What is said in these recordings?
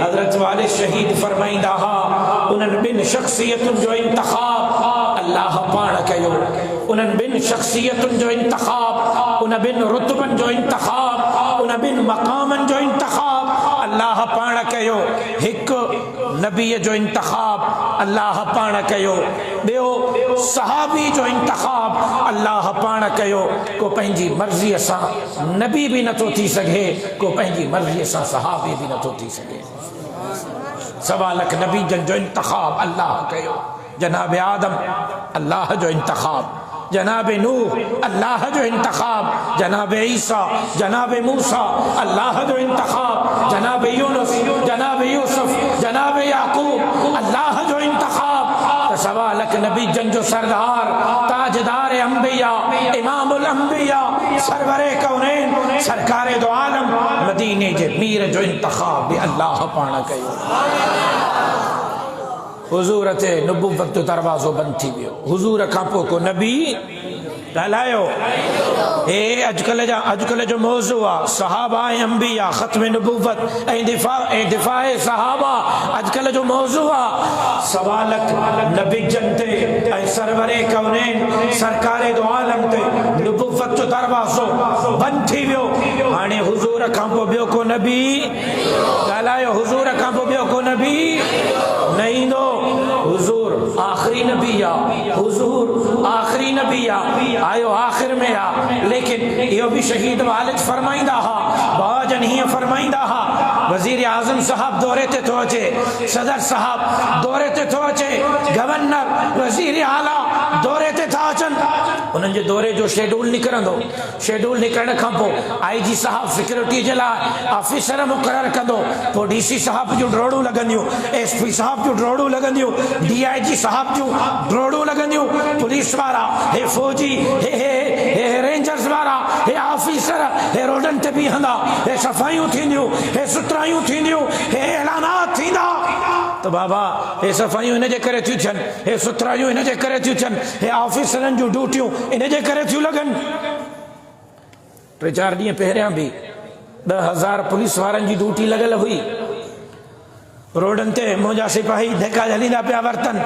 हजरत वाले शहीद फरमाइंदा हा उन्हनि बिन शख्सियतुनि जो इंतखाब अल्लाह पाण कयो। उन्हनि बिन शख्सियतुनि जो इंतखाब, उन बिन रुतबनि जो इंतखाब, उन बिन मकामनि जो इंतखाब अल्लाह पाण कयो। हिकु नबीअ जो इंतखाब अल्लाह पाण कयो, ॿियो सहाबी जो इंतखाब अल्लाह पाण कयो। को पंहिंजी मर्ज़ीअ सां नबी भी नथो थी सघे, को पंहिंजी मर्ज़ीअ सां सहाबी भी नथो थी सघे। 1.25 लाख नबी जन जो इंतखाब अल्लाह कयो। जनाब आदम अल्लाह जो इंतखाब, जनाब नूह अल्लाह जो इंतखाब, जनाब ईसा जनाब मूसा अल्लाह जो इंतखाब, जनाब यूनुस जनाब यूसुफ जनाब याकूब अल्लाह जो इंतखाब। 1.25 लाख नबी जन जो सरदार ताजदार अंबिया इमामुल अंबिया सरवरे कौनैन सरकारे दो आलम मदीने जे मीर जो इंतखाब भी अल्लाह पाण कयो। हुजूर ते नबुवत जो दरवाज़ो बंद थी वियो। हुजूर खां पोइ को नबी ॻाल्हायो। हे अॼुकल्ह जो मौज़ू आहे सहाबा ऐं अंबिया ख़त्म नबुवत ऐं दिफ़ा सहाबा। अॼुकल्ह जो मौज़ू आहे 1.25 लाख नबी जन ते ऐं सरवरे कौनैन सरकारे दो आलम ते नबुवत जो दरवाज़ो बंद थी वियो। हाणे हुजूर खां पोइ ॿियो को नबी ॻाल्हायो। हुजूर खां पोइ ॿियो को नबी न ईंदो। हुजूर आखिरी नबी आहे, हुजूर आखिरी नबी आहे, आयो आखिर में आ। लेकिन इहो भी शहीद वालिद फरमाइंदा हा, बाजन हीअं फरमाइंदा हा, वज़ीर आज़म साहब दौरे ते थो अचे, सदर साहब दौरे ते थो अचे, गवर्नर वज़ीर आला दौरे ते था अचनि। उन्हनि जे दौरे जो शेड्यूल निकिरंदो। शेड्यूल निकिरण खां पोइ IG साहब सिक्योरिटी जे लाइ ऑफिसर मुक़ररु कंदो। पोइ DC साहब जूं ड्रोड़ूं लॻंदियूं, SP साहब जूं ड्रोड़ूं लॻंदियूं, DIG साहब जूं ड्रोड़ूं लॻंदियूं। पुलिस वारा, हे फौजी, हे रेंजर्स वारा, हे ऑफिसर, हे रोडनि ते बीहंदा, हे सफ़ाइयूं थींदियूं, हे सुथराइयूं थींदियूं, हे ऐलानात थींदा। त बाबा हे सफ़ाइयूं इन जे करे थियूं थियनि, हे सुथराइयूं इन जे करे थियूं थियनि, हे ऑफिसरनि जूं ड्यूटियूं इन जे करे थियूं लॻनि। 3-4 ॾींहं पहिरियां बि 10,000 पुलिस वारनि जी ड्यूटी लॻल हुई। रोडनि ते मुंहिंजा सिपाही धिका झलींदा पिया वरतनि।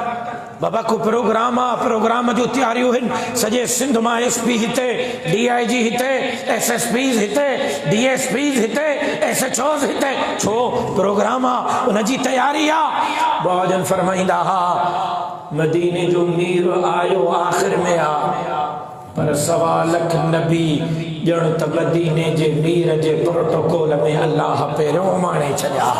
बाबा को प्रोग्राम आहे, प्रोग्राम जूं तयारियूं आहिनि। सॼे सिंध मां SP हिते, DIG हिते, SSPs हिते, DSPs हिते, SHOs हिते। छो प्रोग्राम आहे, उनजी तयारी आहे। बाजन फरमाईंदा हा मदीने जो मीर आयो आखिर में आ, पर 1.25 लाख नबी ॼण त मदीने जे मीर जे प्रोटोकॉल में अल्लाह पहिरियों माणे छॾिया।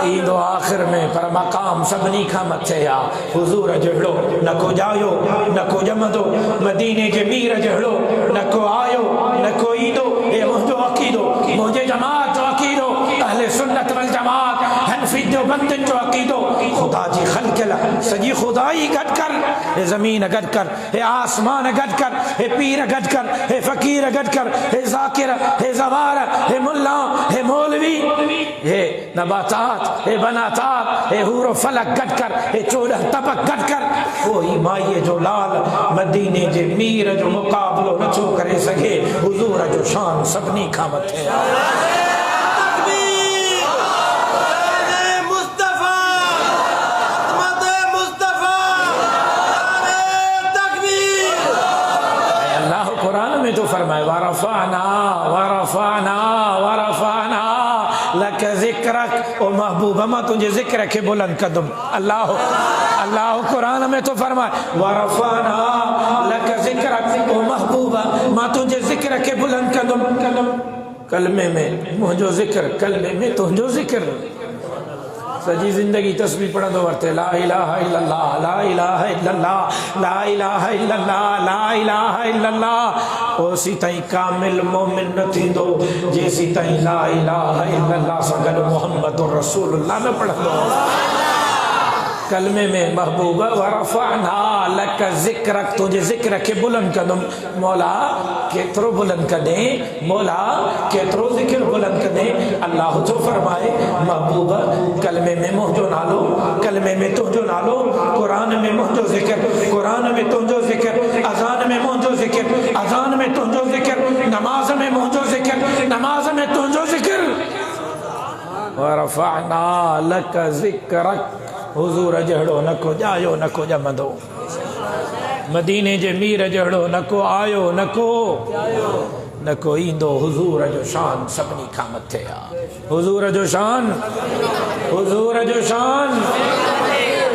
ईंदो आखिर में, पर मकाम सभिनी खां मथे आहे। हुजूर जहिड़ो न को ॼायो न को ॼमंदो, मदीने जे मीर जहिड़ो न को आयो न को ईंदो। हे मुंहिंजो अक़ीदो, मुंहिंजे जमात जो अक़ीदो, अहले सुन्नत वल जमात हनफी देवबंदियुनि जो अक़ीदो। ख़ुदा जी ख़ल्क़िल सॼी ख़ुदाई गॾु कर, हे ज़मीन गॾु कर, हे आसमान गॾु कर, हे पीर गॾु कर, हे फ़कीर गॾु कर, हे ज़ाकिर, हे ज़वार, हे मुल्ला, हे मौलवी, हे नबातात, हे बनातात, हे हूरो फलक गॾु कर, हे 14 तबक गॾु कर। कोई माईअ जो लाल मदीने जे मीर जो मुक़ाबिलो नथो करे सघे। हुजूर जो शान सभिनी खां मथे आहे। कुरान में तो फरमाए वरफ़अना वरफ़अना वरफ़अना लक ज़िक्रक। ओ महबूबा मां तुझे ज़िक्र के बुलंद कदम। अल्लाह कुरान में तो फरमाए वरफ़अना लक ज़िक्रक। ओ महबूबा मां तुझे ज़िक्र के बुलंद कदम। कलमे में मुझो ज़िक्र, कलमे में तुझो ज़िक्र। सजी जिंदगी तस्बीह पढ़ंदो वरते ला इलाहा इल्लल्लाह ला इलाहा इल्लल्लाह ला इलाहा इल्लल्लाह ला इलाहा इल्लल्लाह। ओसी ताईं कामिल मोमिन न थींदो जेसी ताईं ला इलाहा इल्लल्लाह सां गॾु मुहम्मदुर रसूलुल्लाह न पढ़ंदो। कलमे में महबूबा वरफ़अना लक ज़िक्रक, तुझे ज़िक्र के बुलंद कदम। मौला केतिरो बुलंद कदें, मौला केतिरो ज़िक्र बुलंद कदें। अल्लाह जो फरमाए महबूबा कलमे में मुंहिंजो नालो, कलमे में तुंहिंजो नालो, कुरान में मुंहिंजो ज़िक्र, कुरान में तुंहिंजो ज़िक्र, अज़ान में मुंहिंजो ज़िक्र, अज़ान में तुंहिंजो ज़िक्र, नमाज में मुंहिंजो ज़िक्र, नमाज में तुंहिंजो ज़िक्र। वरफ़अना लक ज़िक्रक। हुज़ूर जहिड़ो न को ॼायो न को ॼमंदो, मदीने जे मीर जहिड़ो न को आयो न को ईंदो। हुज़ूर जो शान सभिनी खां मथे आहे। हुज़ूर जो शान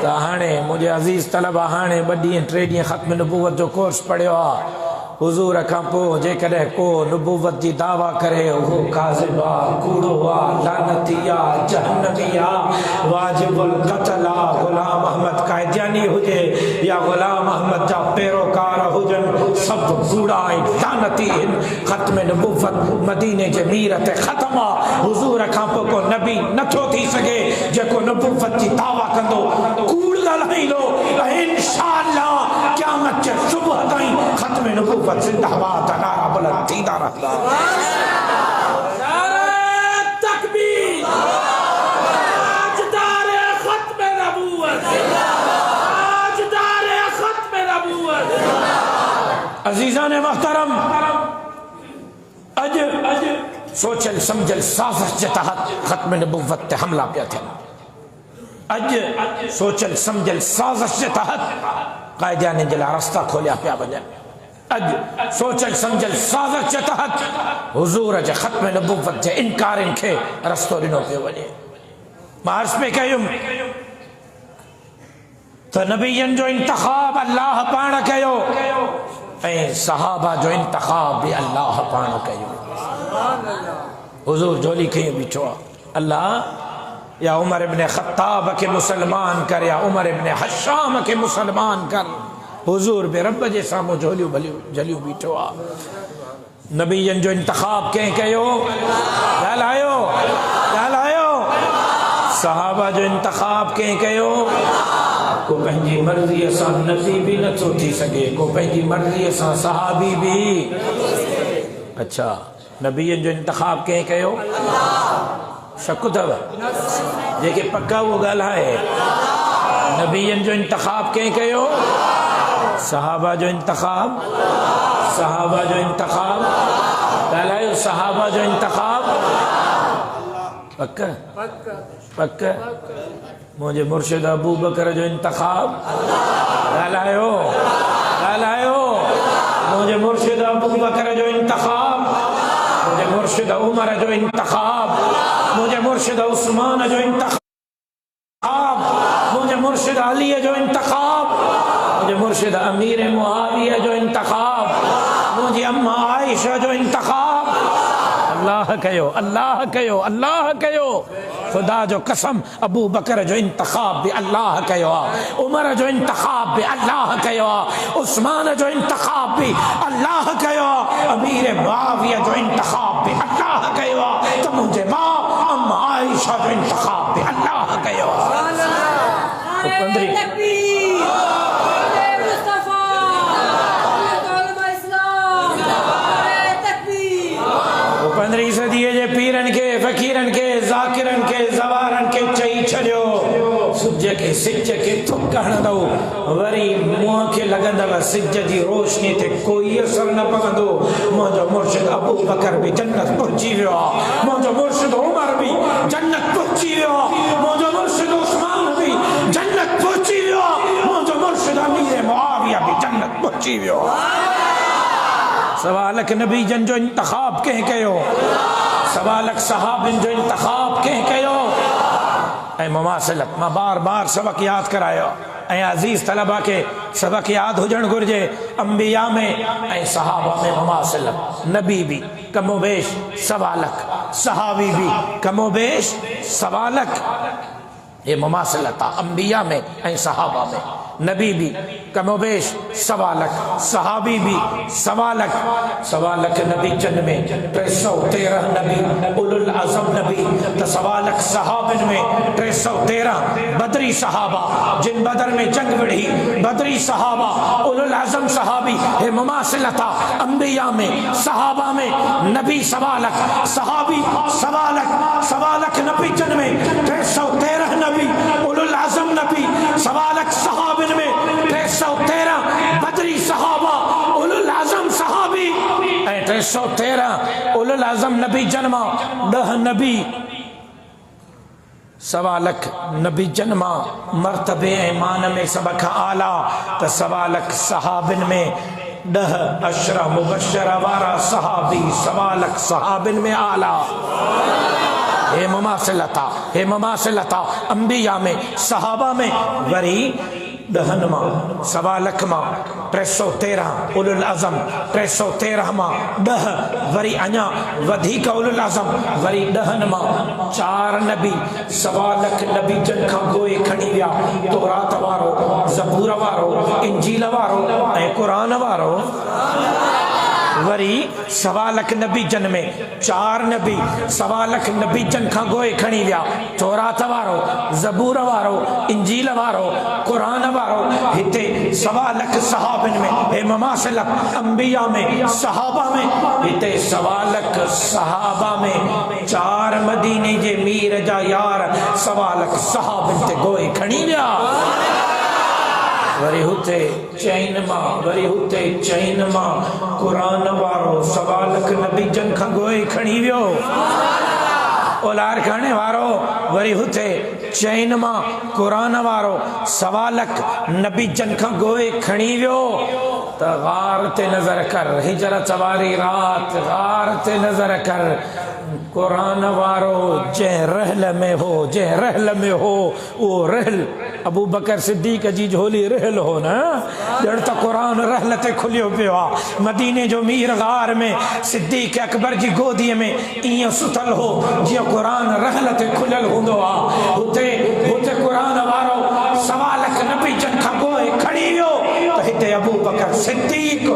त हाणे मुंहिंजे अज़ीज़ तलबा हाणे 2 ॾींहं 3 ॾींहं ख़त्म नबूवत जो कोर्स पढ़ियो आहे। हुज़ूर खां पोइ जेकॾहिं को नबूवत जी दावा करे उहो काज़िब आहे, कूड़ो आहे, लानती आहे, जहन्नमी आहे, वाजिबुल क़त्ल आहे। ग़ुलाम अहमद क़ादियानी हुजे या ग़ुलाम अहमद जा पैरोकार हुजनि, सभु कूड़ा ऐं लानती आहिनि। ख़त्म नबूवत मदीने जे मीर ते ख़त्म आहे। हुज़ूर खां पोइ को नबी नथो थी सघे जेको नबूवत जी दावा कंदो, कूड़ ॻाल्हाईंदो ऐं इंशाअल्लाह क़यामत जे सुबुह ताईं ख़त्म नबूवत जिंदाबाद नारा बुलंद थींदा रहंदा। तकबीर, ताजदारे ख़त्म नबूवत, ताजदारे ख़त्म नबूवत। अज़ीज़ान मोहतरम, अज सोचल समझल साज़िश जे तहत ख़त्म नबूवत ते हमला पिया थियनि। अज सोचल समझल साज़िश जे तहत क़ादियानी जे लाइ रस्ता खोलिया पिया वञनि। अज सोचल समझल साज़िश जे तहत हुज़ूर जे ख़त्म नबूवत जे इनकारनि खे रस्तो ॾिनो पियो वञे। मां अर्ज़ पे कयुमि त नबीयनि जो इंतख़ाब अल्लाह पाण कयो ऐं सहाबा जो इंतख़ाब बि अल्लाह पाण कयो। हुज़ूर झोली खईं बीठो आहे, अल्लाह या उमर इब्न ख़त्ताब के मुसलमान कर या उमर इब्न हश्शाम के मुसलमान कर। हुज़ूर बे रब जे साम्हूं झोलियूं झलियूं बीठो आहे। नबीयनि जो इंतख़ाब कंहिं कयो? ॻाल्हायो। सहाबा जो इंतख़ाब कंहिं कयो? को पंहिंजी मर्ज़ीअ सां नबी बि नथो थी सघे, को पंहिंजी मर्ज़ीअ सां सहाबी बि। अच्छा, नबीयनि जो इंतख़ाब कंहिं कयो? शक अथव? जेके पक्का उहो ॻाल्हाए। नबीयनि जो इंतख़ाब कंहिं कयो? सहाबा जो इंतख़ाब ॻाल्हायो। सहाबा जो इंतख़ाब पक। मुंहिंजे मुर्शिद अबू बकर जो इंतख़ाब ॻाल्हायो। मुंहिंजे मुर्शिद अबू बकर जो इंतख़ाब, मुंहिंजे मुर्शिद उमर जो इंतख़ाब, मुंहिंजे मुर्शिद उस्मान जो इंतख़ाब, मुंहिंजे मुर्शिद अली जो इंतख़ाब, मुंहिंजे मुर्शिद अमीर मुआविया जो इंतख़ाब, मुंहिंजी अम्मा आयशा जो इंतख़ाब। अल्लाह कयो। खुदा जो कसम, अबू बकर जो इंतख़ाब भी अल्लाह कयो आहे, उमर जो इंतख़ाब भी अल्लाह कयो आहे, उस्मान जो इंतख़ाब भी अल्लाह कयो आहे, अमीर मुआविया जो इंतख़ाब भी अल्लाह कयो आहे, त मुंहिंजे मां अम्मा आयशा जो इंतख़ाब भी अल्लाह कयो आहे। 15वीं सदीअ जे पीरनि खे, फ़क़ीरनि खे, ज़ाकिरनि खे, ज़वारनि खे चई छॾियो, सिज खे थुक हणंदो, वरी मुंहं खे लॻंदव सिज जी रोशनी ते कोई असर न पवंदो। मुंहिंजो मुर्शिद अबू बकर बि जन्नत पहुची वियो आहे, मुंहिंजो मुर्शिद उमर बि जन्नत पहुची वियो आहे, मुंहिंजो मुर्शिद उस्मान बि जन्नत पहुची वियो आहे, मुंहिंजो मुर्शिद अमीर मुआविया बि जन्नत पहुची वियो आहे। सवालक नबी जन जो इंतख़ाब कंहिं कयो? सवालक सहाबिन जो इंतख़ाब कंहिं कयो? ऐं मुमासिलत मां बार बार सबक यादि करायो ऐं अज़ीज़ तलबा के सबक यादि हुजणु घुरिजे। अंबिया में ऐं सहाबा में मुमासिलत, नबी भी कमोबेश सवालक, सहाबी भी कमोबेश सवालक। ये मुमासिलत आहे अंबिया में ऐं सहाबा में। नबी भी कमोबेश सवालक, सहाबी भी सवालक। सवालक नबी चंद में 313 नबी उलुल अज़म नबी, तो सवालक सहाबिन में 313 बदरी सहाबा जिन बदर में जंग विढ़ी, बदरी सहाबा उलुल अज़म सहाबी। हे मुमासिलता अंबिया में सहाबा में, नबी सवालक, सहाबी सवालक। सवालक नबी चंद में 313 नबी उलुल अज़म नबी, सवालक सहाबिन में 313 बदरी सहाबा उलुल आज़म सहाबी ऐं 313 उलुल आज़म नबी जन्मा। 10 नबी सवा लख नबी जन्मा मरतबे ईमान में सब खां आला त सवा लख सहाबिन में 10 अशरा मुबशरा वारा सहाबी सवा लख सहाबिन में आला। हे मुमासिलता हे मुमासिलता अंबिया में सहाबा में वरी 10 मां सवा लख मां 313 उलुल अज़म 313 मां 10 वरी अञा वधीक उलुल अज़म वरी 10 मां 4 नबी सवा लख नबी जन खां गोए खणी विया तौरात वारो ज़बूर वारो इंजील वारो ऐं क़ुरान वारो। वरी सवा लख नबी जन में 4 नबी सवा लख नबी जन खां गोए खणी विया तौरात वारो ज़बूर वारो इंजील वारो क़ुरान वारो। हिते सवा लख सहाबिन में हे ममासिलत अंबिया में सहाबा में हिते सवा लख सहाबा में 4 मदीने जे मीर जा यार सवा लख सहाबिन ते गोए खणी विया। वरी हुते चैन मां क़ुरान वारो सवा लख नबी जन खां गोए खणी वियो ओलार खाने वारो। वरी हुते चैन मां क़ुरान वारो सवा लख नबी जन खां गोए खणी वियो त गार ते नज़र कर हिजरत वारी रात गार ते नज़र कर क़ुरान वारो जंहिं रहल में हो वो रहल अबू बकर सिद्दीक़ जी झोली रहल हो न ॼण त क़ुरान रहल ते खुलियो पियो आहे। मदीने जो मीर गार में सिद्दीक़ अकबर जी गोदीअ में ईअं सुतल हो जीअं क़ुरान रहल ते खुलियल हूंदो आहे। हुते क़ुरान वारो सवा लख नबी जन खां गोए खणी वियो त हिते अबू बकर सिद्दीक़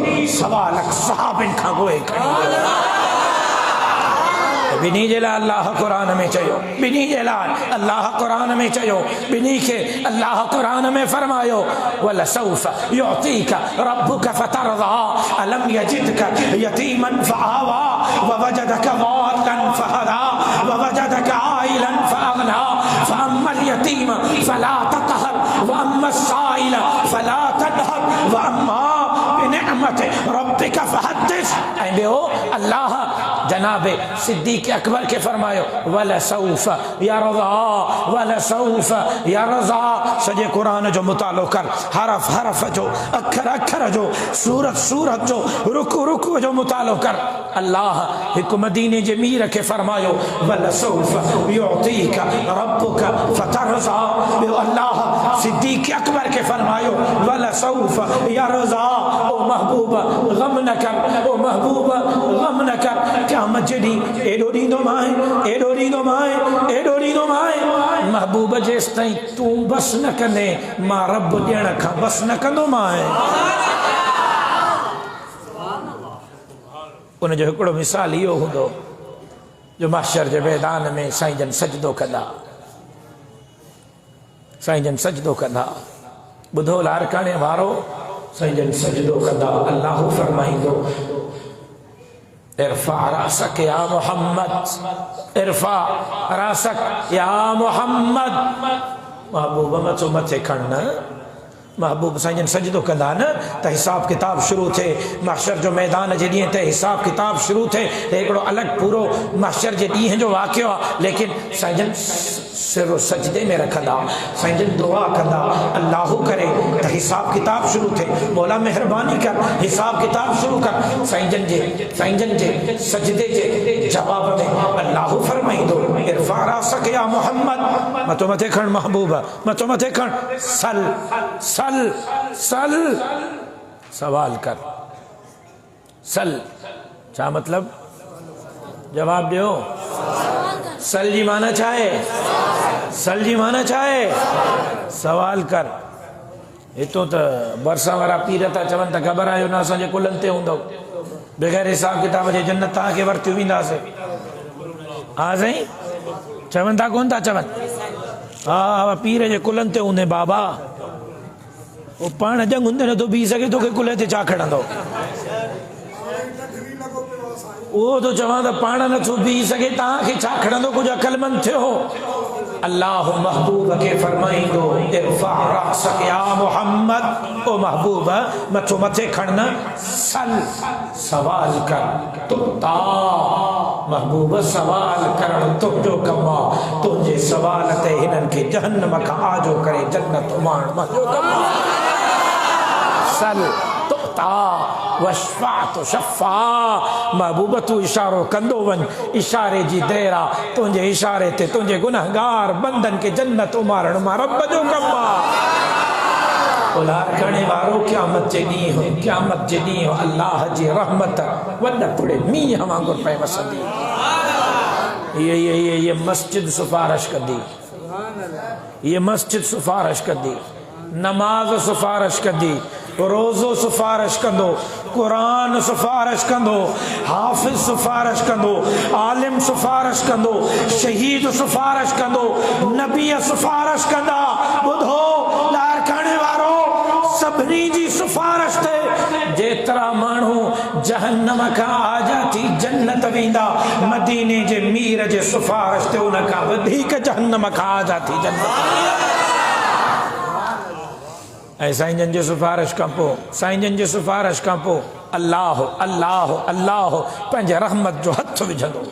सवा लख सहाबिन खां गोए खणी वियो। बिनी जे लाइ अल्लाह क़ुरान में चयो बिनी जे लाइ अल्लाह क़ुरान में चयो बिनी खे अल्लाह क़ुरान में फरमायो वलसौफ युअतीका रब्बुका फतरदा अलम यजिदका यतीमन फआवा ववजदका ज़ाल्लन फहदा ववजदका आइलन फअगना फअम्मल यतीम फला तक़हर वअम्मा अस्साइल फला तनहर वअम्मा बिनिअमति रब्बिका फहद्दिस। ऐं ॿियो अल्लाह जनाब सिद्दीक़ अकबर के फरमायो वलसौफ यरज़ा सजे क़ुरान जो मुतालो कर हरफ जो अखर जो सूरत जो रुकू जो मुतालो कर। अल्लाह हिक मदीने जे मीर के फरमायो वलसौफ युअतीका रब्बुका फतरज़ा। अल्लाह सिद्दीक़ अकबर के फरमायो वलसौफ यरज़ा ओ महबूब गम न कर क़यामत जे ॾींहुं एॾो ॾींदो माए महबूब जेसि ताईं तूं बस न कंदे मां रब ॾियण खां बस न कंदो माए। उनजो हिकिड़ो मिसाल इहो हूंदो जो महशर जे मैदान में साईं जन सजदो कंदा ॿुधो लारकाणे वारो साईं जन सजदो कंदा अल्लाह फरमाईंदो इरफा रासक या मोहम्मद इरफा रासक या मोहम्मद। महबूब मथो मथे खण न महबूब साईं जन सजदो कंदा न त हिसाब किताब शुरू थे महशर जो मैदान जे ॾींहं ते हिसाब किताब शुरू थे हिकिड़ो अलॻि पूरो महशर जे ॾींहं जो वाक़ियो आहे। लेकिन साईं जन सिर सजदे में रखंदा साईं जन दुआ कंदा अल्लाह करे त हिसाब किताब शुरू थे मौला मेहरबानी कर हिसाब किताब शुरू कर। साईं जन जे सजदे जे जवाब में अल्लाह फरमाईंदो इरफा रासक या मोहम्मद मथो मथे खण महबूब मथो मथे खण सल सवाल कर सल छा मतलब जवाब दियो। सल जी माना चाहे सवाल कर। हितो त बरसा वारा पीर था चवनि त घबरायो न असांजे कुलनि ते हूंदो बग़ैर हिसाब किताब जे जन्नत तव्हांखे वरती वेंदासीं। हा साईं चवनि था कोन था चवनि हा पीर जे कुलनि ते हूंदे बाबा वो पाण जंग हूंदे न तो बीह सघे तोखे कुल्हे ते छा खणंदो उहो तो चवां त पाण नथो बीह सघे तव्हांखे छा खणंदो कुझु अक़लमंद थियो। अल्लाह महबूब के फरमाईंदो इरफा रासक या मोहम्मद ओ महबूब मथो मथे खणन सवाल कर तुता महबूब सवाल करण तुंहिंजो कमु आहे तुंहिंजे सवाल ते हिनन के जहन्नम का आजो करे जन्नत उमाण मजो कमा सल तुता वशफा तो शफा महबूब तू इशारो कंदो वन इशारे जी देरा तुझे इशारे ते तुझे गुनहगार बंदन के जन्नत उमारण मा रब जो कमा उलार करने वारो क़यामत जे ॾींहुं हो क़यामत जे ॾींहुं अल्लाह जी रहमत वॾ पुड़े मींहं वांगुरु पए वसंदी ये मस्जिद सिफारिश कंदी ये मस्जिद सिफारिश कंदी नमाज सिफारिश कंदी रोज़ो सिफारिश कंदो कुरान सिफारिश कंदो हाफिज सिफारिश कंदो आलिम सिफारिश कंदो शहीद सिफारिश कंदो नबी सिफारिश कंदा ॿुधो लार करने वारो सभिनी जी सिफारिश ते जेतरा माण्हू जहन्नम खां आजा थी जन्नत वेंदा मदीने जे मीर जे सिफारिश ते उन खां वधीक जहन्नम खां आजा थी जन्नत ऐं साईं जन जे सिफारिश खां पोइ साईं जन जे सिफारिश खां पोइ अल्लाह अल्लाह अल्लाह पंहिंजे रहमत जो हथ विझंदो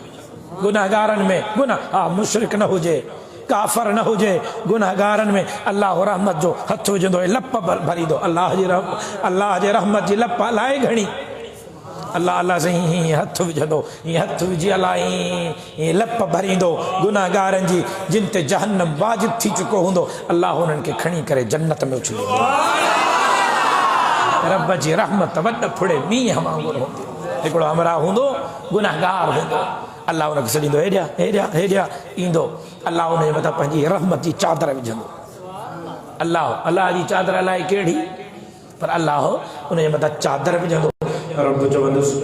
गुनाहगारनि में गुनाह हा मुशरिक न हुजे काफ़र न हुजे गुनाहगारनि में अल्लाह रहमत जो हथ विझंदो लप भरींदो अल्लाह जे रहमत जी लप अलाए घणी अल्लाह अल्लाह साईं हीअं हथ विझंदो हीअं हथ विझी अलाए हीअं लप भरींदो गुनाहगारनि जी जिन ते जहन्नम वाजिब थी चुको हूंदो अल्लाह हुननि खे खणी करे जन्नत में उछलींदो रब जी रहमत वॾ फुड़े मींहं वांगुरु हूंदी हिकिड़ो हमरा हूंदो गुनाहगार हूंदो अल्लाह हुनखे छॾींदो हेॾियां हेॾियां हेॾियां ईंदो अल्लाह हुनजे मथां पंहिंजी रहमत जी चादर विझंदो अल्लाह जी चादर अलाए कहिड़ी पर अल्लाह हुनजे मथां चादर विझंदो रब चवंदुसि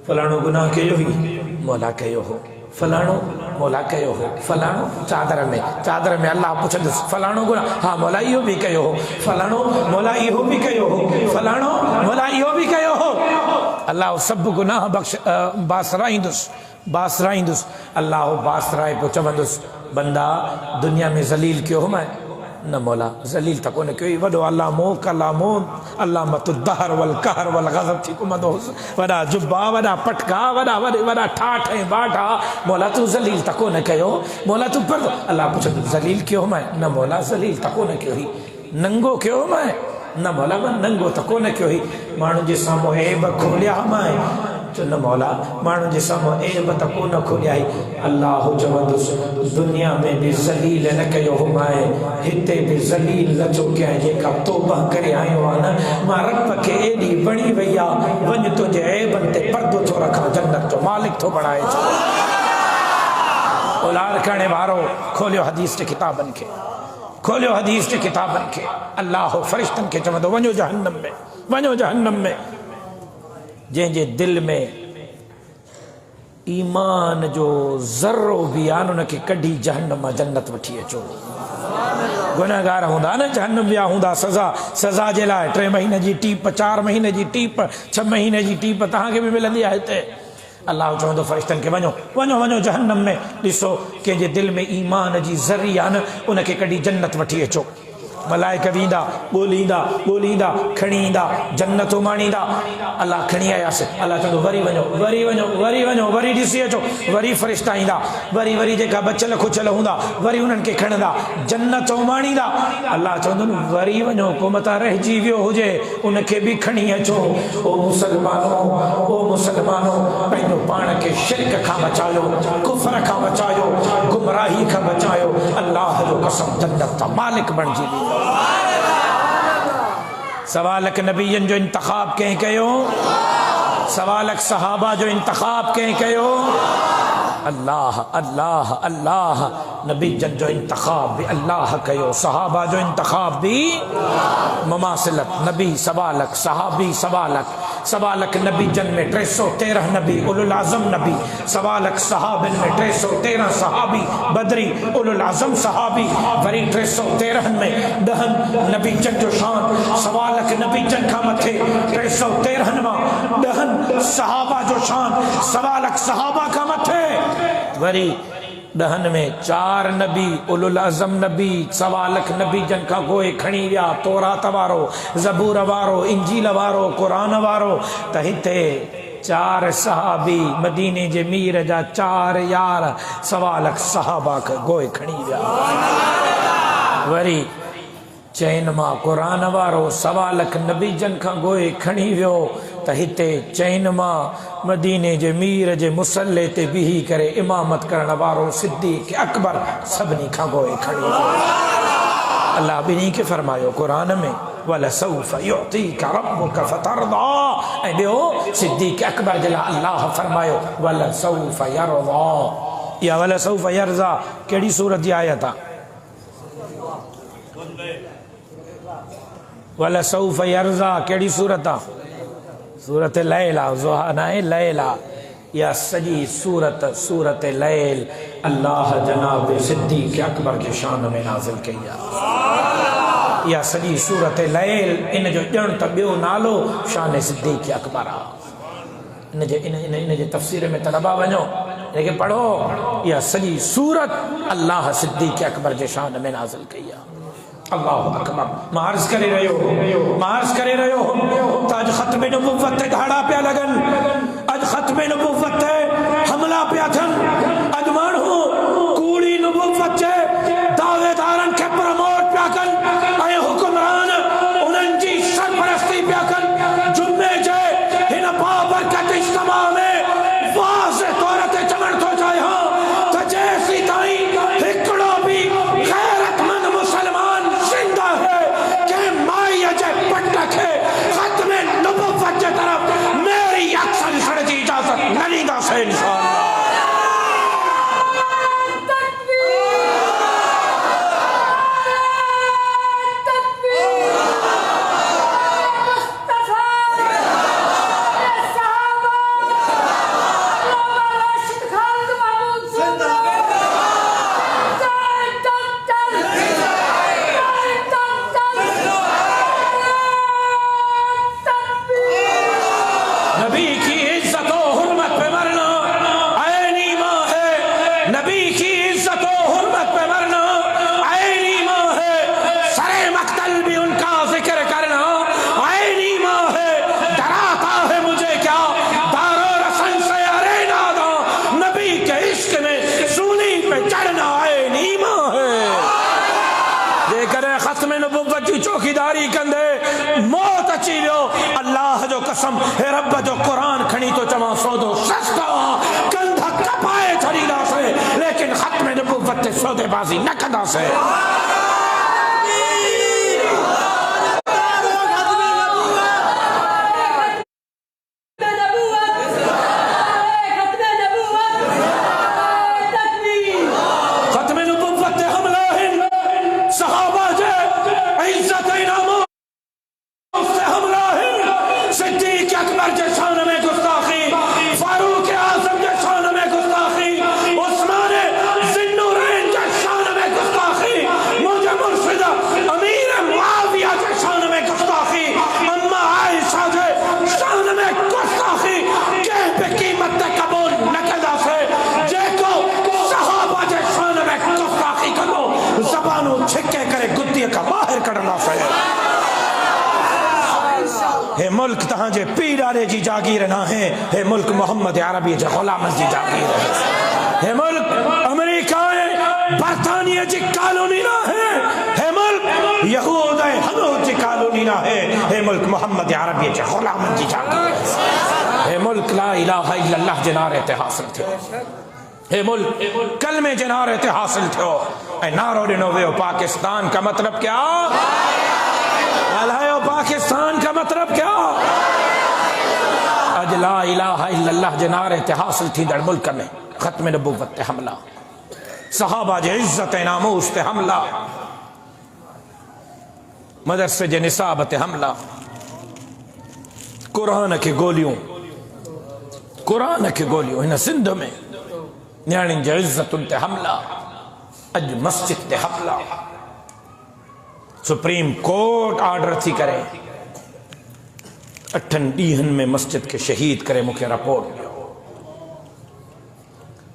फलाणो गुनाह कयो हुई मौला कयो हो फलाणो मौला कयो हो फलाणो चादर में अल्लाह पुछंदुसि फलाणो गुनाह हा मौला इहो बि कयो हो फलाणो मौला इहो बि कयो हो फलाणो मौला इहो बि कयो हो अल्लाह सभु गुनाह बासराईंदुसि अल्लाह बासराए पोइ चवंदुसि बंदा दुनिया में ज़लील कयो हो मैं न मौला ज़लील त कोन कयो वॾो अल्लाह मोक अल्लाह मोन अल्लाह मत दहर वल कहर वल गज़ब थी घुमंदो वॾा जुब्बा वॾा पटका वॾा ठाठ ऐं बाठा मौला तू ज़लील त कोन कयो मौला तू पर अल्लाह पुछंदो ज़लील कयो मैं न मौला ज़लील त कोन कयो हुई नंगो कयो मैं न मौला मां नंगो त कोन कयो हुई माण्हू जे साम्हूं ऐब खोलिया मैं चो न मौला माण्हू जे साम्हूं ऐब त कोन खोलियाई अल्लाह चवंदुसि दुनिया में बि ज़लील न कयो हो मैं हिते बि ज़लील न छो कयां जेका तौबा करे आयो आहे न मां रब खे एॾी वणी वई आहे वञ तुंहिंजे ऐबनि ते पर्दो थो रखां जन्नत जो मालिक थो बणाए उलार करण वारो खोलियो हदीस जे किताबनि खे खोलियो हदीस जे किताबनि खे अल्लाह फ़रिश्तनि खे चवंदो वञो जहन्नम में जंहिंजे दिल में ईमान जो ज़र्रो बि आहे उनखे कढी जहन्नम मां जन्नत वठी अचो गुनहगार हूंदा न जहन्नम विया हूंदा सज़ा जे लाइ 3 महीने जी टीप 4 महीने जी टीप 6 महीने जी टीप तव्हांखे बि मिलंदी आहे हिते अल्लाह चवंदो फ़रिश्तनि खे वञो जहन्नम में ॾिसो कंहिंजे दिल में ईमान जी ज़री आहे न उनखे कढी जन्नत वठी अचो मलाइक वेंदा ॻोल्हींदा खणी ईंदा जन्नत माणींदा अल्लाह खणी आयासीं अल्लाह चवंदो वरी वञो वरी ॾिसी अचो वरी फ़रिश्ता ईंदा वरी जेका बचियल खुचियल हूंदा वरी उन्हनि खे खणंदा जन्नत माणींदा अल्लाह चवंदो वरी वञो को मथां रहिजी वियो हुजे उनखे बि खणी अचो ओ मुसलमानो पंहिंजो पाण खे शिरक खां बचायो कुफर खां बचायो गुमराही खां बचायो अल्लाह जो कसम जन्नत जा मालिक बणिजी वेंदो सवालक नबीयन जो इंतखाब कंहिं कयो सवालक सहाबा जो इंतखाब कंहिं कयो अल्लाह अल्लाह अल्लाह नबी जन जो इंतखाब भी अल्लाह कयो सहाबा जो इंतखाब भी ममासिलत नबी सवालक सहाबी सवालक नबी जन में 313 नबी उलुल आज़म नबी सवालक सहाबिन में 313 सहाबी बदरी उलुल आज़म सहाबी वरी 313 में 10 नबी जन जो शान सवालक नबी जन खां मथे 313 मां 10 सहाबा जो शान सवालक सहाबा खां मथे वरी 10 में 4 नबी उलुल आज़म नबी सवालक नबी जन खां गोए खणी विया तौरात वारो ज़बूर वारो इंजील वारो क़ुरान वारो त हिते 4 सहाबी मदीने जे मीर जा 4 यार 1.25 लाख सहाबा खे गोए खणी विया। वरी चैन मां क़ुरान वारो 1.25 लाख नबी जन खां गोए खणी वियो त हिते चैन मां मदीने जे मीर जे मुसल्ले ते बीही करे इमामत करण वारो सिद्दीक़ अकबर सभिनी खां गोए खणी वियो। अल्लाह बिनी के फरमायो कुरान में वलसौफ युअतीका रब्बुका फतरदा, ऐं ॿियो सिद्दीक़ अकबर जे लाइ अल्लाह फरमायो वलसौफ यरदा। या वलसौफ यरदा कहिड़ी सूरत जी आयत आहे? वलसौफ यरदा कहिड़ी सूरत आहे? सूरत लैल आहे, ज़ुहा न आहे, लैल आहे। या सॼी सूरत सूरत लैल अल्लाह जनाब सिद्दीक़ अकबर के शान में नाज़िल कई आहे। या सॼी सूरत लैल इन जो ॼण त ॿियो नालो शान सिद्दीक़ अकबर आहे। इन जे तफ़सीर में तलबा वञो, इनखे पढ़ो। या सॼी सूरत अल्लाह सिद्दीक़ अकबर जे शान में नाज़िल कई आहे। अल्लाह अकबर। मार्स करे रहियो त अॼु ख़त्म नबुव्वत ते धाड़ा पिया लॻनि, अॼु ख़त्म नबुव्वत ते हमला पिया थियनि, अॼु माण्हू कूड़ी नबुव्वत जे दावेदारनि खे प्रमोट पिया कनि ऐं हुक्मरान उन्हनि जी सरपरस्ती पिया कनि। जुमे जे हिन बाबरकत इज्तिमा में वाज़े तौर ते चवण थो चाहियां त जेसीं ताईं हिकिड़ो बि गैरतमंद मुसलमान जिंदा है के माई जे पट खे ख़त्म नबुव्वत जे तरफ़ मेरी अक्सर ॾिसण जी इजाज़त न ॾींदासीं इंशाअल्लाह। चौकीदारी कंदे मौत अची वियो। अल्लाह जो कसम हे रब जो कुरान खणी तो चवां सौदो सस्ता कंध कपाए छॾींदासीं, लेकिन ख़त्म नबुव्वत ते सौदेबाज़ी न कंदासीं। हे मुल्क तहांजे पीरारे जी जागीर ना है, हे मुल्क मोहम्मद अरबी जे गुलामन जी जागीर है। हे मुल्क अमेरिका बरतानिया जी कॉलोनी ना है, हे मुल्क यहूद हनूद जी कॉलोनी ना है, हे मुल्क मोहम्मद अरबी जे गुलामन जी जागीर है। हे मुल्क ला इलाहा इल्लल्लाह जे नारे ते हासिल थियो, हे मुल्क कलमे जे नारे ते हासिल थियो ऐं नारो ॾिनो वियो पाकिस्तान का मतलब क्या? पाकिस्तान का मतलब क्या? अज ला इलाहा इल्लल्लाह जे नारे ते हासिल थींदड़ मुल्क में ख़त्म नबुव्वत ते हमला, सहाबा जे इज्जत नामूस ते हमला, मदरसे जे निसाब ते हमला, कुरान के गोलियों हिन सिंध में न्याणियुनि जे इज्जतुनि ते हमला, अज मस्जिद ते हमला। सुप्रीम कोर्ट ऑर्डर थी करे 8 ॾींहनि में मस्जिद के शहीद करे मूंखे रिपोर्ट ॾियो।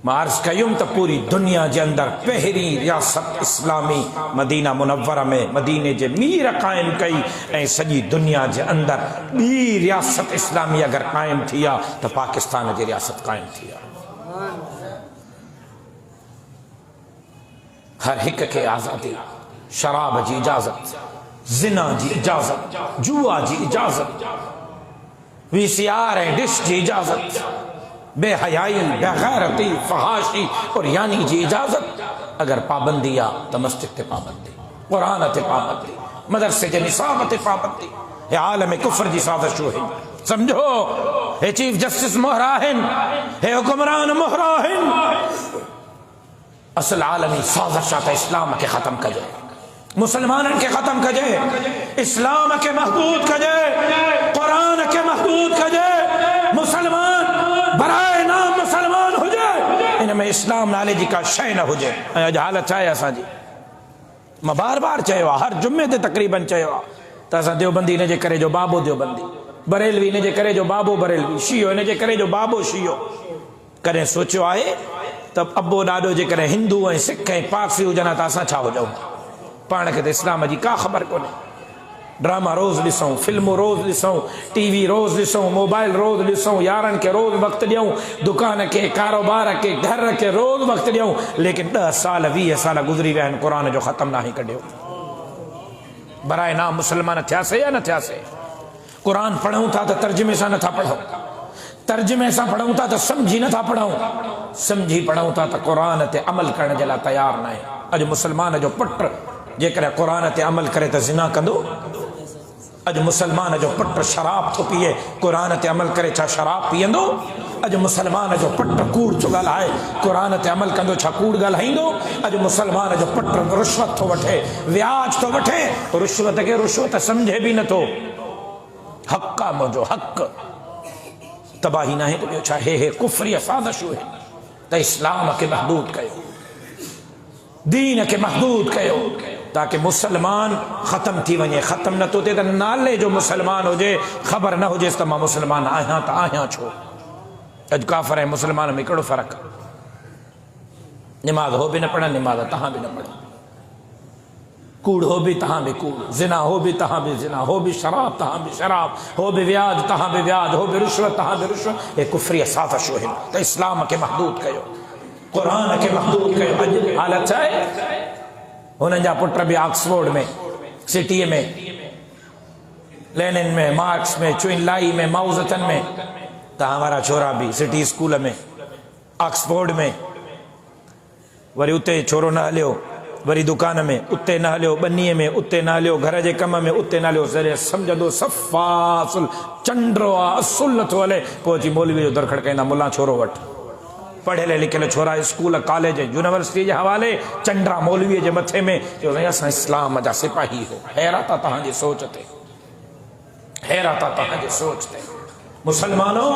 मार्स कयूम तो पूरी दुनिया के अंदर पहरी रियासत इस्लामी मदीना मुनव्वरा में मदीने जे मीर कायम कई ऐं सॼी दुनिया के अंदर बी रियासत इस्लामी अगर कायम थी तो पाकिस्तान की रियासत कायम थी। हर एक के आज़ादी, शराब की इजाजत, जिना की इजाजत, जुआ की इजाजत, VCR ऐं डिश की इजाजत, बेहयाई, बेगैरती, फहाशी और यानी की इजाजत। अगर पाबंदी आ तो मस्जिद ते पाबंदी, कुरान ते पाबंदी, मदरसे के निसाब ते पाबंदी। ये आलम कुफर की साजिश है, समझो। हे चीफ जस्टिस मोहराहिन, हे हुक्मरान मोहराहिन, असल आलमी साजिश आता इस्लाम के खत्म कजे, मुसलमान के खत्म कजे, इस्लाम के महदूद कजे, कुरान के महदूद कजे। मुसलमान बराए नाम मुसलमान हो जाए, इनमें इस्लाम नाले जी का शय न हो जाए। अज हालत है असांजी, मां बार बार चयो, हर जुम्मे ते तकरीबन चयो त असां देवबंदी इन जे करे जो बाबो देवबंदी, बरेलवी इन जे करे जो बाबो बरेलवी, शियो इन जे करे जो बाबो शियो। कॾहिं सोचियो आहे त अबो ॾाॾो जे करे हिंदू ऐं सिख ऐं पारसी हुजनि त असां छा हुजूं? पाण खे त इस्लाम जी का ख़बर कोन्हे। ड्रामा रोज़ ॾिसूं, फिल्मूं रोज़ ॾिसूं, टीवी रोज़ ॾिसूं, मोबाइल रोज़ ॾिसूं, यारनि खे रोज़ वक़्तु ॾियूं, दुकान के कारोबार के घर के रोज़ वक़्तु ॾियूं, लेकिन 10 साल 20 साल गुज़री विया आहिनि, क़ुरान जो ख़त्म न ई कढियो। बराए नाम मुसलमान थियासीं या न थियासीं? क़ुरान पढ़ूं था त तर्जुमे सां नथा पढ़ूं, तर्जुमे सां पढ़ूं था त समझी नथा पढ़ूं, समझी पढ़ूं था त क़ुरान ते अमल करण जे लाइ तयार न आहे। अॼु मुसलमान जो पुट जेकर क़ुरान ते अमल करे त ज़िना कंदो? अज मुसलमान जो पुट शराब तो पिए, कुरान ते अमल करे छा शराब पीएंदो? अज मुसलमान जो पुट कूड़ थो ॻाल्हाए, कुरान ते अमल कंदो छा कूड़ ॻाल्हाईंदो? अज मुसलमान जो पुट रुश्वत थो वठे, व्याज थो वठे, रुश्वत खे रुश्वत समझे भी नथो। हक़ आहे मुंहिंजो हक़, तबाही न आहे त ॿियो छा? हे कुफरी साज़िशूं आहिनि त इस्लाम खे महदूद कयो, दीन के महदूद कयो ताकि मुसलमान खत्म थी वने। खत्म न तो थे तो नाले जो मुसलमान हो जाए, खबर न हो जाए तो मां मुसलमान आहियां तो आहियां छो। अज काफर है मुसलमान में कड़ो फर्क। नमाज हो भी न पढ़ा, नमाज तहां भी न पढ़ा, कूड़ हो भी तहां भी कूड़, जिना हो भी तहां भी जिना, हो भी शराब तहां भी शराब, हो भी व्याज तहां भी व्याज, हो भी रुश्वत तहां भी रुश्वत। ये कुफरी साजिश है तो इस्लाम के महदूद कयो, कुरान के महदूद कयो। अज हालत है उन्हनि जा पुट भी ऑक्सफोर्ड में, सिटी में, लेनिन में, मार्क्स में, चुइनलाई में, माउजतन में, तो हमारा छोरा भी सिटी स्कूल में, ऑक्सफोर्ड में, वरी उते छोरो न हलियो, वरी दुकान में उते न हलियो, बनीअ में उते न हलियो, घर जे कम में उते न हलियो, सरे सम्झंदो सफ़ा असुल चंड्रो आहे, असुल नथो हले, पोइ अची मौलवी जो दर खड़काईंदा, मुला छोरो वठ। पढ़ियल लिखियल छोरा स्कूल कॉलेज यूनिवर्सिटी के हवाले, चंड्रा मौलवी के मथे में जो असां इस्लाम जा सिपाही हो। हैरत आहे तव्हांजी सोच ते, हैरत आहे तव्हांजी सोच ते। मुसलमानों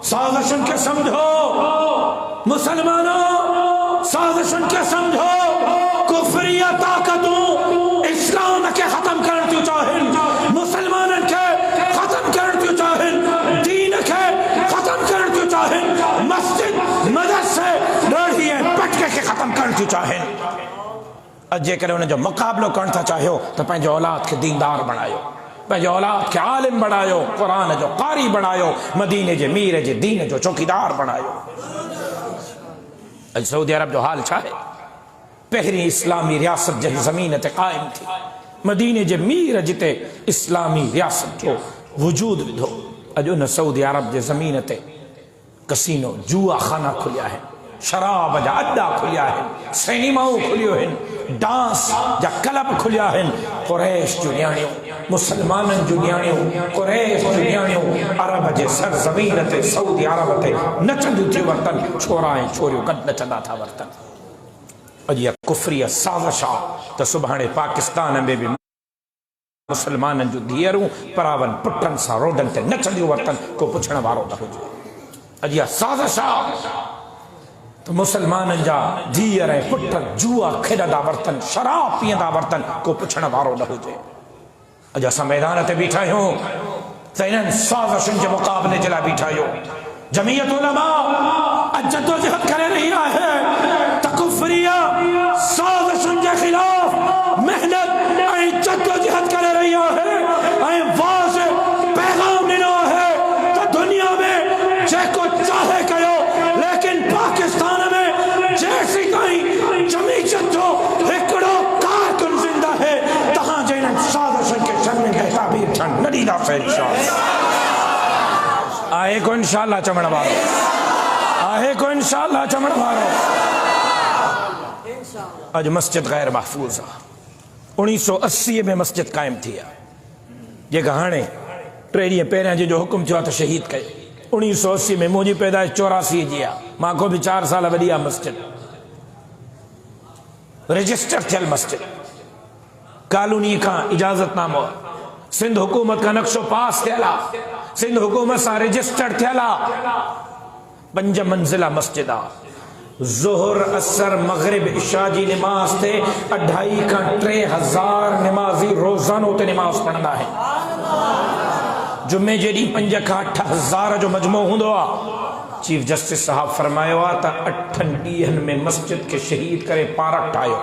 साजिशन के समझो, मुसलमानों साजिशन के समझो। कुफरिया ताकतों इस्लाम के खत्म करन थियूं चाहिनि, मुसलमानन के खत्म करन थियूं चाहिनि, दीन के खत्म करन थियूं चाहिनि, मस्जिद मदरसे ॾाढी पटके के खत्म करण थियूं चाहिनि। अॼु जेकर उनजो मुक़ाबिलो करण था चाहियो त पंहिंजे औलाद खे दीनदार बणायो, पंहिंजे औलाद खे आलिम बणायो, क़ुरान जो कारी बणायो, मदीने जे मीर जे दीन जो चौकीदार बणायो। अॼु सऊदी अरब जो हाल छा आहे? पहिरीं इस्लामी रियासत जंहिं ज़मीन ते क़ाइम थी, मदीने जे मीर जिते इस्लामी रियासत जो वजूद विधो, अॼु उन सऊदी अरब जे ज़मीन ते कसीनो जुआ खाना खुलिया है, शराब जा अड्डा खुलिया है, सिनेमाऊं खुलियो है, डांस जा क्लब खुलिया है। कुरैश जो न्याणियों, मुसलमानन जो न्याणियों, कुरैश जो न्याणियों अरब जे सरज़मीन ते सऊदी अरब ते नचंदियूं थियूं वरतन, छोरा ऐं छोरियूं गॾु नचंदा था वरतन। अॼु इहा कुफरी साज़िश आहे त सुभाणे पाकिस्तान में भी मुसलमानन जूं धीअरूं परावन पुटनि सां रोडनि ते नचंदियूं वरतन, को पुछण वारो न हुजे। अॼु इहा साज़िश आहे त मुसलमाननि जा धीअर ऐं पुट जुआ खेॾंदा वरतन, शराब पीअंदा वरतन, को पुछण वारो न हुजे। अॼु असां मैदान ते बीठा आहियूं त इन्हनि साज़िशुनि जे मुक़ाबले जे लाइ बीठा आहियूं। जमीयत उलमा जद्दोजहद करे रही है तकुफरिया साजिशन के खिलाफ मेहनत ऐं जद्दोजहद करे रही है ऐं वाज़े पैगाम ॾिनो है तो दुनिया में जेको चाहे कयो, लेकिन पाकिस्तान में जैसी ताईं जमीयत जो हिकिड़ो कारकुन जिंदा है तहां जहिड़नि साजिशन के सामने ताबीर थियण न ॾींदासीं इंशाअल्लाह। आहे को इंशाअल्लाह चवण वारो, आहे को इंशाअल्लाह चवण वारो। अज मस्जिद गैर महफूज आहे। 1980 में मस्जिद कायम थी आहे, जेका हाणे 3 ॾींहं पहिरियां जो हुकुम थियो आहे त शहीद कयो। 1980 में मुंहिंजी पैदाइश 84 जी आहे, मां को बि 4 साल वॾी आहे। मस्जिद रजिस्टर थियल मस्जिद, कॉलोनी खां इजाज़तनामो, सिंध हुकूमत का नक्शो पास थियल आहे, सिंध हुकूमत सां रजिस्टर थियल आहे। 5 मंजिला मस्जिद आहे। ज़ोहर असर मगरिब इशा जी नमाज ते 2.5 खां 3,000 नमाज़ी रोज़ानो ते नमाज पढ़ंदा आहिनि। जुमे जे ॾींहुं 5 खां 8,000 जो मजमो हूंदो आहे। चीफ जस्टिस साहब फरमायो आहे त 8 ॾींहंनि में मस्जिद खे शहीद करे पार्क ठाहियो।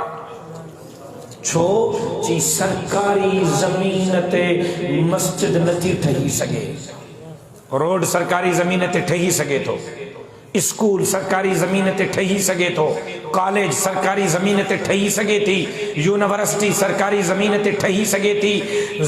छो जी सरकारी ज़मीन ते मस्जिद नथी ठही सघे, रोड सरकारी ज़मीन ते ठही सघे थो, स्कूल सरकारी ज़मीन ते ठही सघे थो, कॉलेज सरकारी ज़मीन ते ठही सघे थी, यूनिवर्सिटी सरकारी ज़मीन ते ठही सघे थी,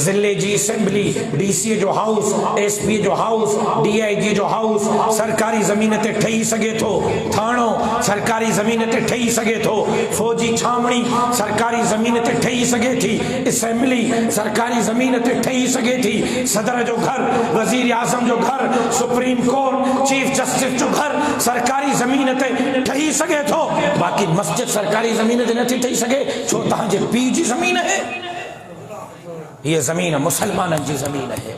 ज़िले जी असेंबली, डीसी जो हाउस, एसपी जो हाउस, डीआईजी जो हाउस सरकारी ज़मीन ते ठही सघे थो, थाणो सरकारी ज़मीन ते ठही सघे थो, फौजी छावणी सरकारी ज़मीन ते ठही सघे थी, असेंबली सरकारी ज़मीन ते ठही सघे थी, सदर जो घर, वज़ीर आज़म जो घर, सुप्रीम कोर्ट, चीफ जस्टिस जो घर सरकारी ज़मीन ते ठही सघे थो। बाकी मस्जिद सरकारी ज़मीन ते नथी ठही सघे, छो तव्हांजे पीउ जी ज़मीन है। ये ज़मीन मुसलमाननि जी ज़मीन है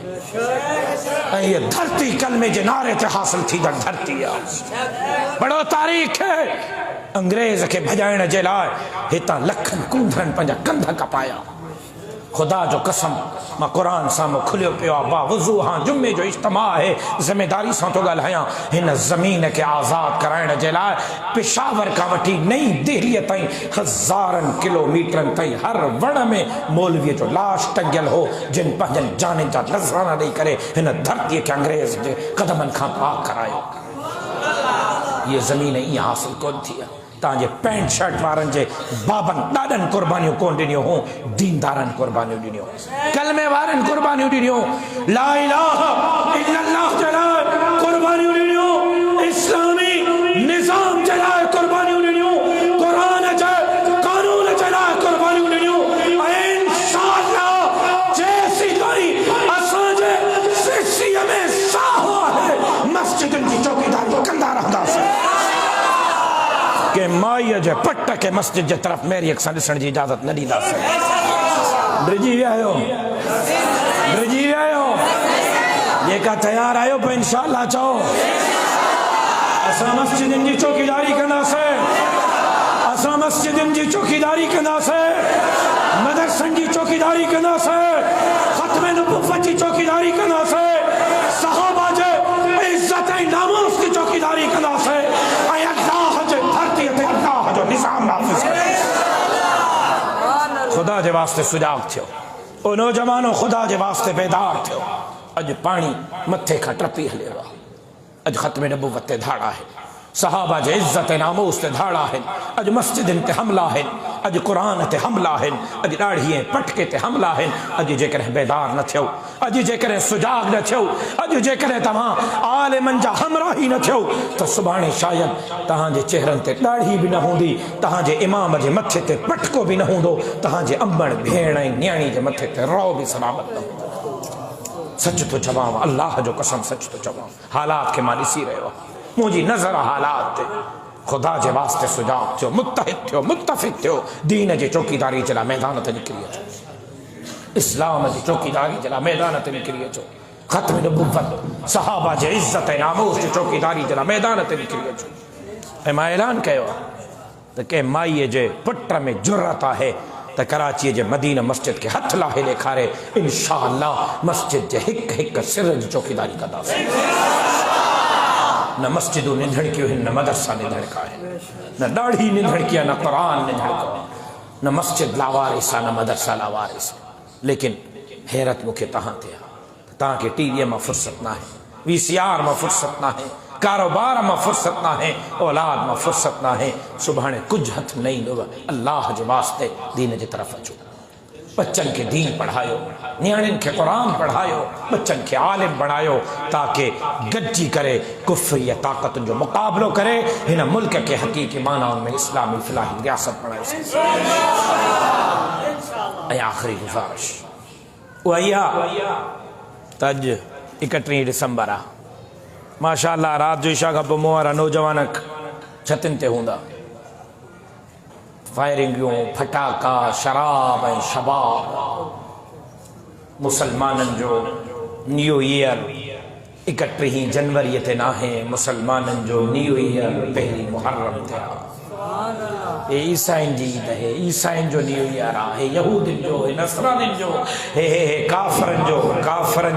ऐं ये धरती कलमे जे नारे ते हासिल थींदड़ धरती आहे। बड़ो तारीख़ है। अंग्रेज़ खे भॼाइण जे लाइ हितां लखनि कूंदरनि पंहिंजा कंध कपाया। खुदा जो कसम, मां क़ुरान साम्हूं खुलियो पियो आहे, बावज़ू हां जुमे जो इज्तिमा आहे, ज़िमेदारी सां थो ॻाल्हायां। हिन ज़मीन खे आज़ाद कराइण जे लाइ पेशावर खां वठी नई दिल्लीअ ताईं 1000 किलोमीटरनि ताईं हर वण में मौलवीअ जो लाश टंगियल हो, जिन पंहिंजनि जाननि जा नज़राना ॾेई करे हिन धरतीअ खे अंग्रेज़ जे क़दमनि खां पाक करायो। ये ज़मीन ईअं हासिल कोन थी आहे। तव्हांजे पैंट शर्ट वारनि जे बाबनि ॾाढनि क़ुर्बानियूं कोन ॾिनियूं हुयूं, दीनदारनि क़ुर्बानियूं ॾिनियूं, कलमे वारनि क़ुर्बानियूं ॾिनियूं, ला इलाहा इल्लल्लाह जे लाइ क़ुर्बानियूं ॾिनियूं, इस्लामी निज़ाम जे लाइ क़ुर्बानियूं ॾिनियूं, क़ुरान जे कानून जे लाइ क़ुर्बानियूं ॾिनियूं। ऐं इंशाअल्लाह जेसीं ताईं असांजे सिसीअ में साह आहे, मस्जिदनि जी चौकीदारी कंदा रहंदासीं। के माईअ जे पट के मस्जिद जे तरफ़ मेरी अक्सां ॾिसण जी इजाज़त न ॾींदासीं। ड्रिजी विया आहियो, ड्रिजी विया आहियो। जेका तयार आहियो पोइ इंशाअल्लाह चओ असां मस्जिदनि जी चौकीदारी कंदासीं, असां मस्जिदनि जी चौकीदारी कंदासीं, मदरसनि जी चौकीदारी कंदासीं, ख़त्म नबुव्वत जी चौकीदारी कंदासीं, सहाबा जे इज़्ज़त ऐं नामूस जी चौकीदारी कंदासीं, ऐं अल्लाह जे धरतीअ ते अल्लाह जो निज़ाम नाफ़िज़ कंदासीं। खुदा जे वास्ते सुजाग थियो, ओ नौजवानो खुदा जे वास्ते बेदार थियो। अॼु पाणी मथे खां टपी हलियो आहे। अॼु ख़त्म नबुव्वत ते धाड़ा आहिनि, सहाबा जे इज़्ज़त ऐं नामूस ते धाड़ा आहिनि, अॼु मस्जिदनि ते हमला आहिनि, अॼु क़ुरान ते हमला आहिनि, अॼु ॾाढ़ीअ पटके ते हमला आहिनि। अॼु जेकॾहिं बेदार न थियो, अॼु जेकॾहिं सुजाग न थियो, अॼु जेकॾहिं तव्हां आलिमनि जा हमराही न थियो, त सुभाणे शायदि तव्हांजे चेहरनि ते ॾाढ़ी बि न हूंदी, तव्हांजे इमाम जे मथे ते पटको बि न हूंदो, तव्हांजे अंबड़ भेण ऐं न्याणी जे मथे ते रओ बि सलामत न हूंदो। सच तो चवां, अल्लाह जो कसम सच तो चवां। हालात खे मां ॾिसी रहियो आहियां, मुंहिंजी नज़र हालात ते। खुदा जे वास्ते सुजाग थियो, मुत्तहिद थियो, मुत्तफ़िक़ थियो, दीन जे चौकीदारी जे लाइ मैदान ते निकिरी अचो, इस्लाम जी चौकीदारी जे लाइ मैदान ते निकिरी अचो, ख़त्म नबुव्वत सहाबा जे इज़्ज़त ऐं नामूस जी चौकीदारी जे लाइ मैदान ते निकिरी अचो। ऐं मां ऐलान कयो आहे त कंहिं माईअ जे पुट में जुरत आहे त कराचीअ जे मदीना मस्जिद खे हथ लाहे ॾेखारे, इंशाअल्लाह मस्जिद जे हिक हिक सिर जी चौकीदारी कंदासीं। न मस्जिदों ने धड़कियो न मदरसा ने धड़का है, न दाढ़ी ने धड़किया न कुरान ने धड़का, न मस्जिद लावारिसा न मदरसा लावारिस। लेकिन हैरत मुखे तहां थे ताकि टीवी में फुर्सत ना है, VCR में फुर्सत ना है, कारोबार में फुर्सत ना है, औलाद में फुर्सत ना है। सुभाणे कुछ हथ नहीं लो अल्लाह जे वास्ते दीन की तरफ अचो। बच्चन के दीन पढ़ायो, न्याणिन के कुरान पढ़ायो, बच्चन के आलिम बनायो ताकि गड्जी करे कुफ्र या ताकत जो मुकाबलो करे इन मुल्क के हकीकी मानाओं में इस्लामी फलाही रियासत बनाए। आखिरी गुजारिश वैया तज 31 डिसंबर आ माशाअल्लाह रात जो इशा का पोइ वारा नौजवान छतिन ते हूंदा, फायरिंगियूं, फटाका, शराब ऐं शबाब। मुसलमाननि जो न्यू ईयर 31 जनवरी ते नाहे, मुसलमाननि जो न्यू ईयर 1 मुहर्रम ते आहे। ये ईसाइन जी ईद है, ईसाइन जो न्यू ईयर आहे, यहूदिन जो, नसरानिन जो, हे काफरन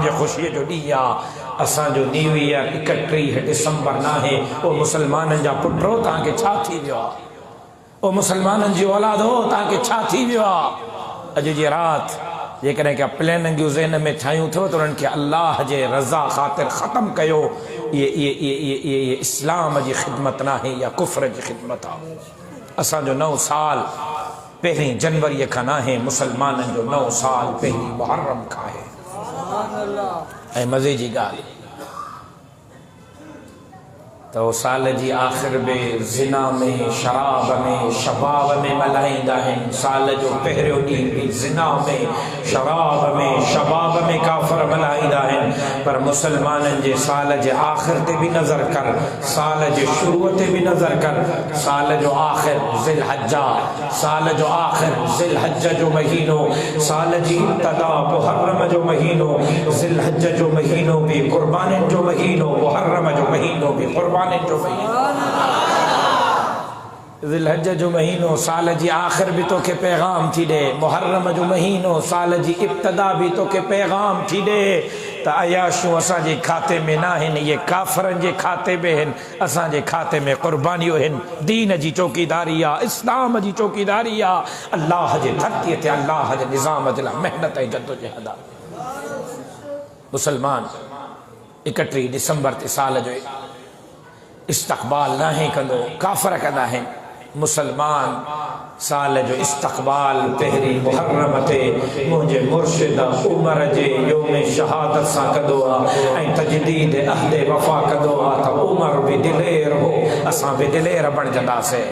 जो खुशी जो ॾींहुं आहे। असांजो न्यू ईयर 31 डिसंबर नाहे। ओ मुसलमाननि जा पुटो तव्हांखे छा थी वियो आहे? ओ मुसलमाननि जी औलाद हो तव्हांखे छा थी वियो आहे? अॼु जी राति जेकॾहिं का प्लेन जूं ज़हन में ठाहियूं थियो त उन्हनि खे अल्लाह जे रज़ा ख़ातिर ख़तमु कयो। ये इस्लाम जी ख़िदमत नाहे या कुफ्र जी ख़िदमत आहे। असांजो नओं साल 1 जनवरी खां नाहे, मुसलमाननि जो नओं साल 1 मुहर्रम खां आहे। ऐं मज़े जी ॻाल्हि तो साल जी आख़िर में ज़िना में, शराब में, शबाब में मल्हाईंदा आहिनि। साल जो पहिरियों ॾींहुं भी ज़िना में, शराब में, शबाब में काफ़र मल्हाईंदा आहिनि। पर मुसलमाननि जे साल जे आख़िर ते भी नज़र कर, साल जे शुरू ते भी नज़र कर। साल जो आख़िर ज़िलहज्जा, साल जो आख़िर ज़िलहज्ज जो महीनो, साल जी इब्तिदा मुहर्रम जो महीनो, ज़िलहज्ज जो महीनो भी कुर्बानियुनि जो महीनो, मुहर्रम जो महीनो भी कुर्बानियुनि जो महीनो। ज़िलहज्ज जो महीनो साल जी आख़िर भी तोखे पैगाम थी ॾे, मुहर्रम जो महीनो साल जी इब्तिदा भी तोखे पैगाम थी ॾे। त अयाशूं असांजे खाते में न आहिनि, ये काफ़रनि जे खाते में आहिनि। असांजे खाते में क़ुर्बानियूं आहिनि, दीन जी चौकीदारी आहे, इस्लाम जी चौकीदारी आहे। अल्लाह जे धरतीअ ते अल्लाह जे निज़ाम जे लाइ महिनत ऐं जद्दोजहद आहे। मुसलमान 31 डिसंबर ते साल जो इस्तक़बाल नाहे कंदो, काफ़र कंदा आहिनि। मुसलमान साल जो इस्तक़बाल 1 मुहर्रम ते मुंहिंजे मुर्शिद उमर जे योम शहादत सां कंदो आहे ऐं तजदीद अहद वफ़ा कंदो आहे। त उमर भी दिलेर हो, असां भी दिलेर बणजंदासीं।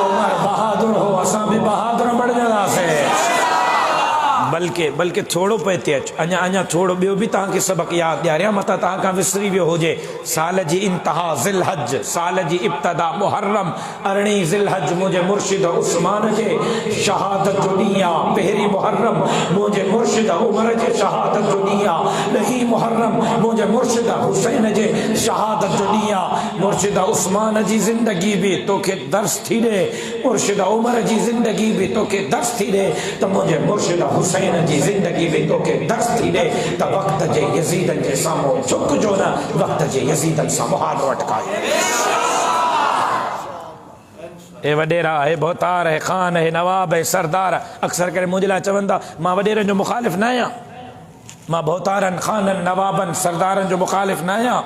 उमर बहादुर हो, असां भी बहादुर बणजंदासीं। बल्कि थोड़ो पे ते अच, अञा थोड़ो ॿियो भी तव्हांखे सबक यादि ॾियारियां, मता तव्हां खां विसरी वियो हुजे। साल जी इंतहा ज़िलहज, साल जी इब्तिदा मुहर्रम। 18 ज़िलहज मुंहिंजे मुर्शिद उस्मान जे शहादत जो ॾींहुं आहे। 1 मुहर्रम मुंहिंजे मुर्शिद उमर जे शहादत जो ॾींहुं आहे। 2 मुहर्रम मुंहिंजे मुर्शिद हुसैन जे शहादत जो ॾींहुं आहे। मुर्शिद उस्मान जी ज़िंदगी भी तोखे दर्स थी ॾे, मुर्शिद उमर जी ज़िंदगी भी तोखे दर्स थी ॾे, त मुंहिंजे मुर्शिद हुसैन जी जिंदगी में तोखे दर्स थी ॾे त वक़्त जे यज़ीदन जे साम्हूं झुकजो न, वक़्त जे यज़ीदन सां मुहारो अटकाए। हे वॾेरा, हे बोतार, हे खान, हे नवाब, हे सरदार। अक्सर करे मुंहिंजे लाइ चवंदा मां वॾेरनि जो मुखालिफ़ न आहियां, मां बोतारनि, खाननि, नवाबनि, सरदारनि जो मुखालिफ़ न आहियां।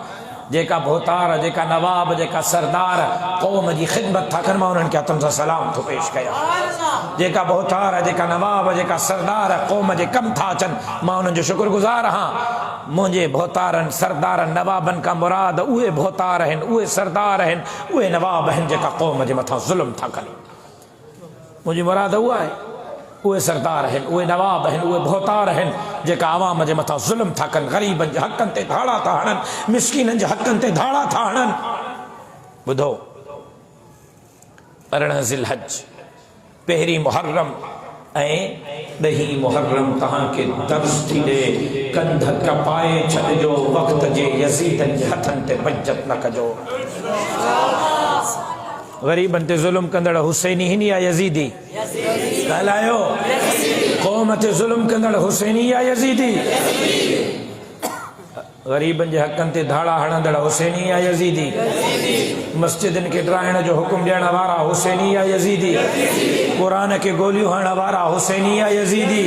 जेका बोतार, जेका नवाब, जेका सरदार क़ौम जी ख़िदमत था कनि, मां उन्हनि खे हथनि सां सलाम थो पेश कयां। जेका बोतार, जेका नवाब, जेका सरदार क़ौम जे कम था अचनि, मां उन्हनि जो शुक्रगुज़ार आहियां। मुंहिंजे बोतारनि, सरदारनि, नवाबनि खां मुराद उहे बोतार आहिनि, उहे सरदार आहिनि, उहे नवाब आहिनि जेका क़ौम जे मथां ज़ुल्म था कनि। मुंहिंजी मुराद उहा आहे, उहे सरदार आहिनि, उहे नवाब आहिनि, उहे बोतार आहिनि जेका आवाम जे मथां ज़ुल्म था कनि, ग़रीबनि जे हक़नि ते धाड़ा था हणनि, मिस्कीननि जे हक़नि ते धाड़ा था हणनि। ॿुधो, 18 ज़िलहज, 1 मुहर्रम ऐं 2 मुहर्रम तव्हांखे दर्स थी ॾे। कंध कपाए छॾिजो, वक़्त जे यज़ीदनि जे हथनि ते बजत न कजो। ग़रीबनि ते ज़ुल्म कंदड़ हुसैनी हिन या यज़ीदी? ॻाल्हायो, क़ौम ते ज़ुल्म कंदड़ हुसैनी या यज़ीदी? गरीबन जे हकन ते धाड़ा हणंदड़ हुसैनी या यजीदी, मस्जिदन के ड्राइण जो हुक्म ॾियण वारा हुसैनी या यजीदी, कुरान के गोलियूं हणण वारा हुसैनी या यजीदी,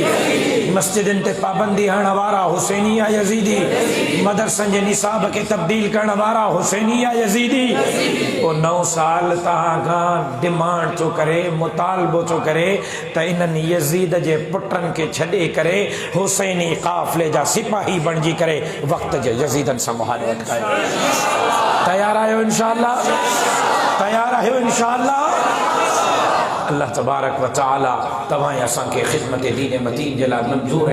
मस्जिदन ते पाबंदी हणण वारा हुसैनी या यजीदी, मदरसन जे निसाब के तब्दील करण वारा हुसैनी या यजीदी। ओ 9 साल तहां खां डिमांड थो करे, मुतालबो थो करे त इन्हनि यजीद जे पुटनि के छॾे करे हुसैनी काफ़िले जा सिपाही बणिजी करे वक़्त जे यजीदन सां मुहालफ़त कयो। तयार आहियो इंशाअल्लाह? तयार आहियो इंशाअल्लाह? अल्लाह तबारक व तआला तव्हां असांखे ख़िदमत दीन मतीन जे लाइ मंज़ूर